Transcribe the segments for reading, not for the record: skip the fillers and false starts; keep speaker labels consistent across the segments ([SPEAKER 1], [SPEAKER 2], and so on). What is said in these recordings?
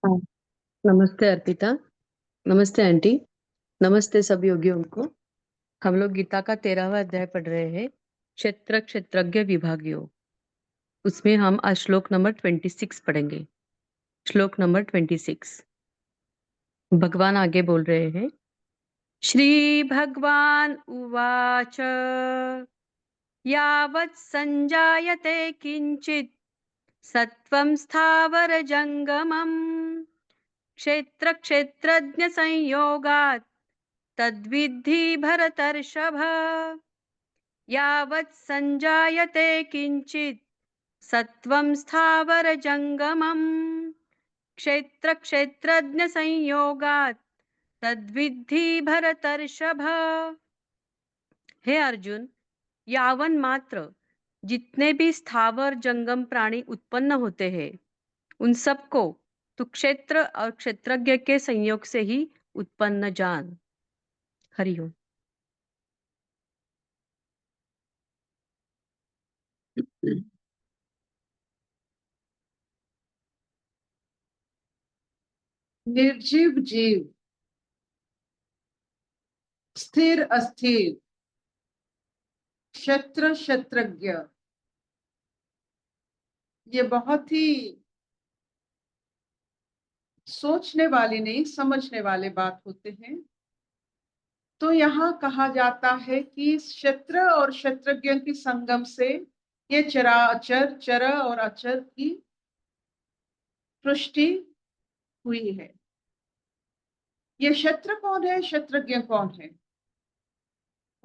[SPEAKER 1] हाँ, नमस्ते अर्पिता। नमस्ते आंटी। नमस्ते सब योगियों को। हम लोग गीता का 13वां अध्याय पढ़ रहे हैं, क्षेत्र क्षेत्रज्ञ विभाग योग। उसमें हम आज श्लोक नंबर 26 पढ़ेंगे। श्लोक नंबर 26। भगवान आगे बोल रहे हैं, श्री भगवान उवाच यावत् संजायते किंचित सत्वं स्थावर जंगमम् क्षेत्र क्षेत्रज्ञ संयोगात् तद्विद्धि भरतर्षभ। यावत् संजायते किंचित सत्वं स्थावर जंगमम् क्षेत्र क्षेत्रज्ञ संयोगात् तद्विद्धि भरतर्षभ। हे अर्जुन, यावन मात्र जितने भी स्थावर जंगम प्राणी उत्पन्न होते हैं उन सबको तू क्षेत्र और क्षेत्रज्ञ के संयोग से ही उत्पन्न जान। हरिओम।
[SPEAKER 2] निर्जीव जीव, स्थिर अस्थिर, क्षेत्र क्षेत्रज्ञ, ये बहुत ही सोचने वाली नहीं समझने वाले बात होते हैं। तो यहाँ कहा जाता है कि क्षेत्र और क्षेत्रज्ञ की संगम से ये चराचर चर और अचर की सृष्टि हुई है। ये क्षेत्र कौन है, क्षेत्रज्ञ कौन है,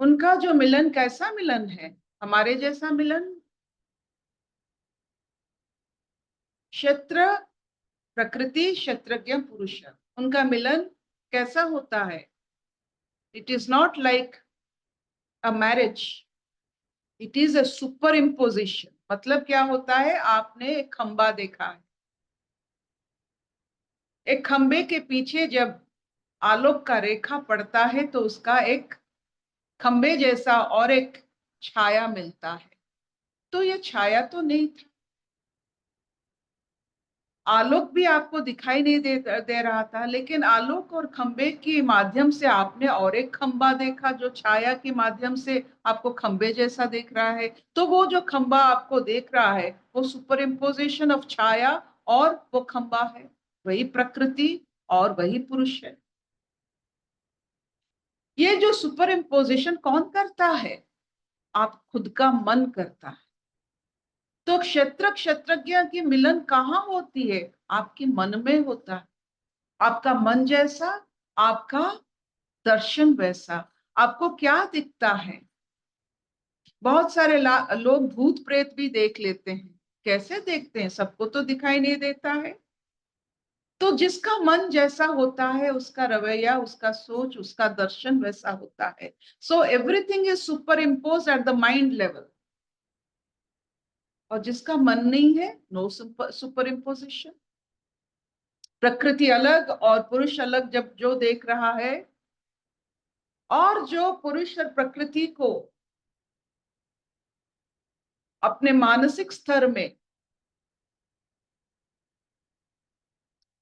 [SPEAKER 2] उनका जो मिलन कैसा मिलन है, हमारे जैसा मिलन। क्षेत्र प्रकृति, क्षेत्रज्ञ पुरुष, उनका मिलन कैसा होता है? It is not like a marriage, it is a super imposition. मतलब क्या होता है? आपने एक खंबा देखा है, एक खंबे के पीछे जब आलोक का रेखा पड़ता है तो उसका एक खंबे जैसा और एक छाया मिलता है। तो ये छाया तो नहीं था, आलोक भी आपको दिखाई नहीं दे रहा था, लेकिन आलोक और खंबे के माध्यम से आपने और एक खंबा देखा जो छाया के माध्यम से आपको खंबे जैसा देख रहा है। तो वो जो खंबा आपको देख रहा है वो सुपर इम्पोजिशन ऑफ छाया और वो खंबा है, वही प्रकृति और वही पुरुष है। ये जो सुपर इम्पोजिशन कौन करता है? आप खुद का मन करता है। तो क्षेत्र क्षेत्रज्ञ की मिलन कहाँ होती है? आपके मन में होता है। आपका मन जैसा, आपका दर्शन वैसा। आपको क्या दिखता है? बहुत सारे लोग भूत प्रेत भी देख लेते हैं। कैसे देखते हैं? सबको तो दिखाई नहीं देता है। तो जिसका मन जैसा होता है उसका रवैया, उसका सोच, उसका दर्शन वैसा होता है। So everything is super impose at the mind level. और जिसका मन नहीं है, नो सुपर इम्पोजिशन। प्रकृति अलग और पुरुष अलग जब जो देख रहा है, और जो पुरुष और प्रकृति को अपने मानसिक स्तर में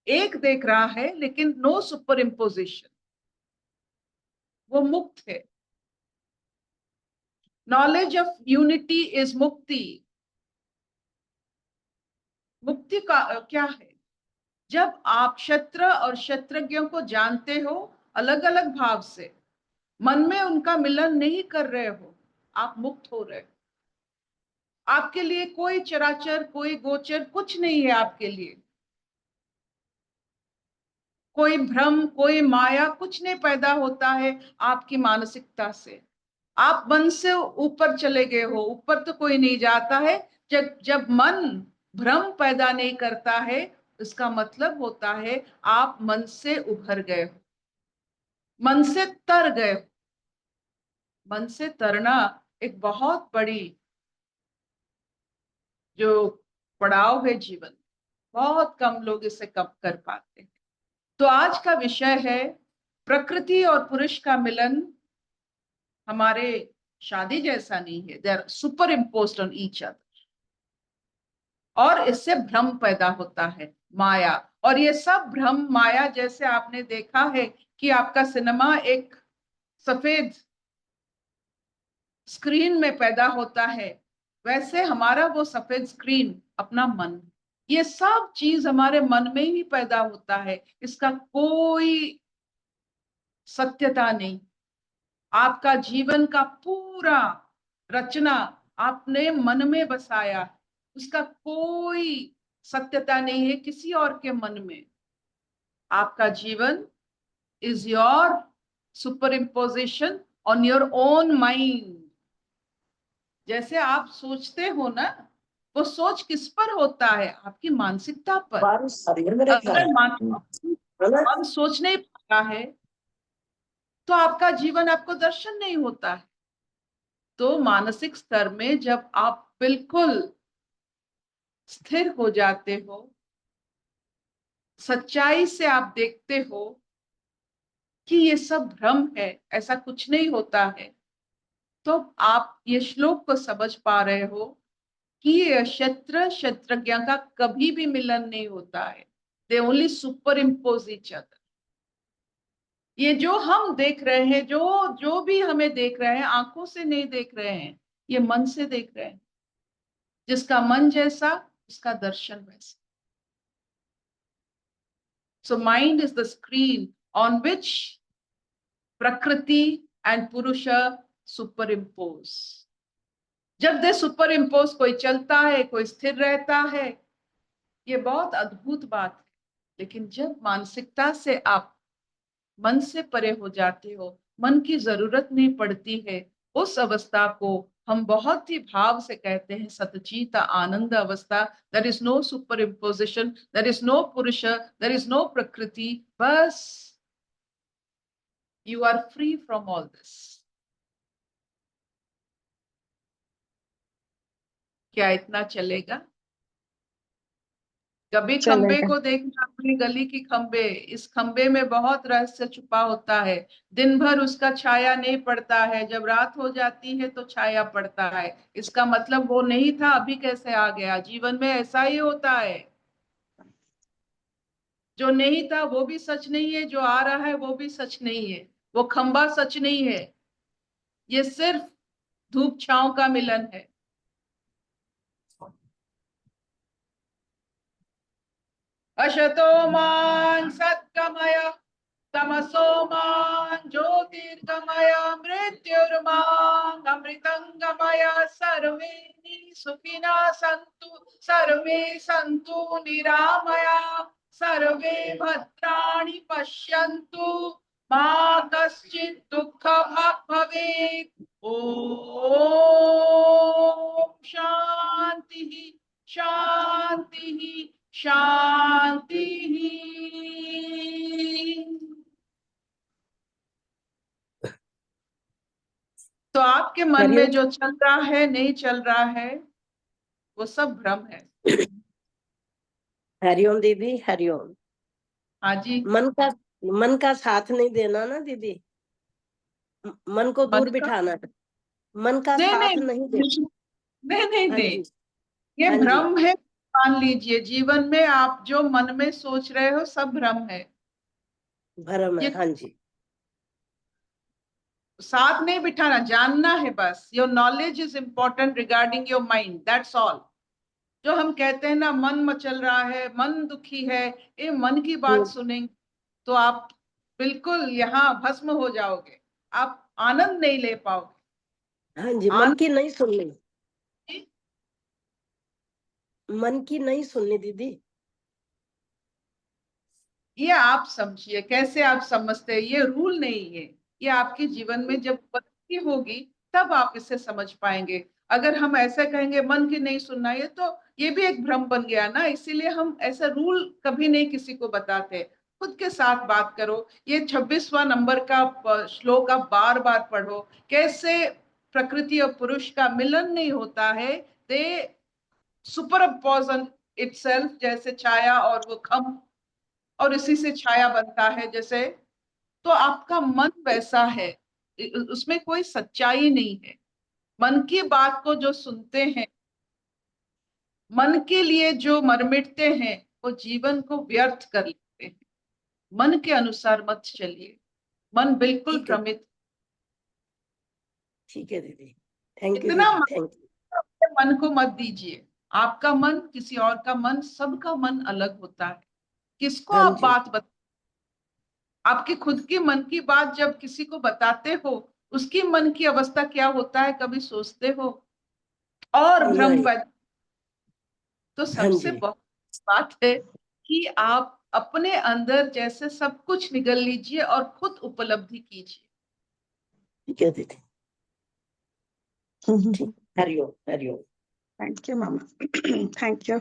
[SPEAKER 2] एक देख रहा है लेकिन नो सुपर इम्पोजिशन, वो मुक्त है। नॉलेज ऑफ यूनिटी इज मुक्ति। मुक्ति का क्या है? जब आप क्षेत्र और क्षेत्रज्ञों को जानते हो अलग अलग भाव से, मन में उनका मिलन नहीं कर रहे हो, आप मुक्त हो रहे हो। आपके लिए कोई चराचर, कोई गोचर कुछ नहीं है। आपके लिए कोई भ्रम, कोई माया कुछ नहीं पैदा होता है आपकी मानसिकता से। आप मन से ऊपर चले गए हो, ऊपर तो कोई नहीं जाता है। जब जब मन भ्रम पैदा नहीं करता है, इसका मतलब होता है आप मन से उभर गए हो, मन से तर गए हो। मन से तरना एक बहुत बड़ी जो पड़ाव है जीवन, बहुत कम लोग इसे कम कर पाते हैं। तो आज का विषय है प्रकृति और पुरुष का मिलन हमारे शादी जैसा नहीं है, they are superimposed on each other. और इससे भ्रम पैदा होता है, माया। और ये सब भ्रम माया, जैसे आपने देखा है कि आपका सिनेमा एक सफेद स्क्रीन में पैदा होता है, वैसे हमारा वो सफेद स्क्रीन अपना मन, ये सब चीज हमारे मन में ही पैदा होता है, इसका कोई सत्यता नहीं। आपका जीवन का पूरा रचना आपने मन में बसाया, उसका कोई सत्यता नहीं है किसी और के मन में। आपका जीवन is your superimposition on your own mind। जैसे आप सोचते हो ना, वो सोच किस पर होता है? आपकी मानसिकता पर। अगर मन सोच नहीं पाता है तो आपका जीवन, आपको दर्शन नहीं होता है। तो मानसिक स्तर में जब आप बिल्कुल स्थिर हो जाते हो, सच्चाई से आप देखते हो कि ये सब भ्रम है, ऐसा कुछ नहीं होता है, तो आप ये श्लोक को समझ पा रहे हो कि ये शस्त्र शस्त्रज्ञ का कभी भी मिलन नहीं होता है। They only super impose each other. ये जो हम देख रहे हैं, जो जो भी हमें देख रहे हैं, आंखों से नहीं देख रहे हैं, ये मन से देख रहे हैं। जिसका मन जैसा, उसका दर्शन वैसा। So mind is the screen on which Prakriti and Purusha superimpose. जब दे सुपर इम्पोज, कोई चलता है, कोई स्थिर रहता है, ये बहुत अद्भुत बात है। लेकिन जब मानसिकता से आप मन से परे हो जाते हो, मन की जरूरत नहीं पड़ती है, उस अवस्था को हम बहुत ही भाव से कहते हैं सतचित आनंद अवस्था। There is no superimposition, there is no purush, there is no prakriti, बस you are free from all this. क्या इतना चलेगा? कभी खंबे
[SPEAKER 1] चलेगा।
[SPEAKER 2] को देखना, अपनी गली की खंबे, इस खंबे में बहुत रहस्य छुपा होता है। दिन भर उसका छाया नहीं पड़ता है, जब रात हो जाती है तो छाया पड़ता है। इसका मतलब वो नहीं था, अभी कैसे आ गया? जीवन में ऐसा ही होता है। जो नहीं था वो भी सच नहीं है, जो आ रहा है वो भी सच नहीं है। वो खंबा सच नहीं है, ये सिर्फ धूप छांव का मिलन है। अशतो मान सत्कमय, तमसो मां ज्योतिर्गमय, मृत्युर्मां अमृतंगमय। सर्वे सुखिनः सन्तु, सर्वे सन्तु निरामया, सर्वे भद्राणि पश्यन्तु, मा कश्चित् दुःखभाग् भवेत्। ॐ शान्तिः शान्तिः शान्तिः। तो आपके मन में
[SPEAKER 3] हरिओम।
[SPEAKER 2] जो चल रहा है, नहीं चल रहा है, वो सब भ्रम है।
[SPEAKER 3] हरिओम दीदी, हरिओम।
[SPEAKER 2] हाँ जी।
[SPEAKER 3] मन का साथ नहीं देना ना दीदी, मन को
[SPEAKER 2] मन
[SPEAKER 3] दूर
[SPEAKER 2] का,
[SPEAKER 3] बिठाना है, मन का
[SPEAKER 2] नहीं
[SPEAKER 3] साथ
[SPEAKER 2] नहीं
[SPEAKER 3] नहीं देना।
[SPEAKER 2] नहीं नहीं
[SPEAKER 3] हाँ
[SPEAKER 2] नहीं,
[SPEAKER 3] जी,
[SPEAKER 2] ये
[SPEAKER 3] हाँ जी,
[SPEAKER 2] भ्रम है। मान लीजिए, जीवन में आप जो मन में सोच रहे हो सब भ्रम है।
[SPEAKER 3] भरम है।
[SPEAKER 2] ये
[SPEAKER 3] हाँ जी,
[SPEAKER 2] साथ नहीं बिठाना, जानना है बस। Your knowledge is important regarding your mind, that's all. जो हम कहते हैं ना, मन मचल रहा है, मन दुखी है, ये मन की बात सुनेंगे तो आप बिल्कुल यहाँ भस्म हो जाओगे, आप आनंद नहीं ले पाओगे।
[SPEAKER 3] हाँ जी। मन
[SPEAKER 2] आनंद,
[SPEAKER 3] की नहीं सुननी, मन की नहीं सुननी दीदी।
[SPEAKER 2] ये आप समझिए, कैसे आप समझते हैं, ये रूल नहीं है। ये आपके जीवन में जब बदली होगी तब आप इसे समझ पाएंगे। अगर हम ऐसे कहेंगे मन की नहीं सुनना, ये तो ये भी एक भ्रम बन गया ना। इसीलिए हम ऐसा रूल कभी नहीं किसी को बताते। खुद के साथ बात करो। ये 26वां नंबर का श्लोक आप बार बार पढ़ो, कैसे प्रकृति और पुरुष का मिलन नहीं होता है। दे सुपरइम्पोज ऑन इटसेल्फ, जैसे छाया और वो खम, और इसी से छाया बनता है जैसे। तो आपका मन वैसा है, उसमें कोई सच्चाई नहीं है। मन की बात को जो सुनते हैं, मन के लिए जो मरमिटते हैं वो जीवन को व्यर्थ कर लेते हैं। मन के अनुसार मत चलिए, मन बिल्कुल
[SPEAKER 3] ठीक है।
[SPEAKER 2] भ्रमित।
[SPEAKER 3] ठीक है दीदी, थैंक यू
[SPEAKER 2] इतना
[SPEAKER 3] दीदी, थैंक यू।
[SPEAKER 2] अपने मन को मत दीजिए। आपका मन, किसी और का मन, सबका मन अलग होता है। किसको
[SPEAKER 3] हाँ
[SPEAKER 2] आप
[SPEAKER 3] जी,
[SPEAKER 2] बात बता, आपके खुद के मन की बात जब किसी को बताते हो, उसकी मन की अवस्था क्या होता है, कभी सोचते हो? और भ्रम
[SPEAKER 3] नहीं।
[SPEAKER 2] तो
[SPEAKER 3] हाँ
[SPEAKER 2] सबसे
[SPEAKER 3] जी,
[SPEAKER 2] बहुत बात है कि आप अपने अंदर जैसे सब कुछ निगल लीजिए और खुद उपलब्धि कीजिए।
[SPEAKER 3] ठीक है दीदी, ठीक, Hariom Hariom.
[SPEAKER 4] Thank you, Mama. Thank you.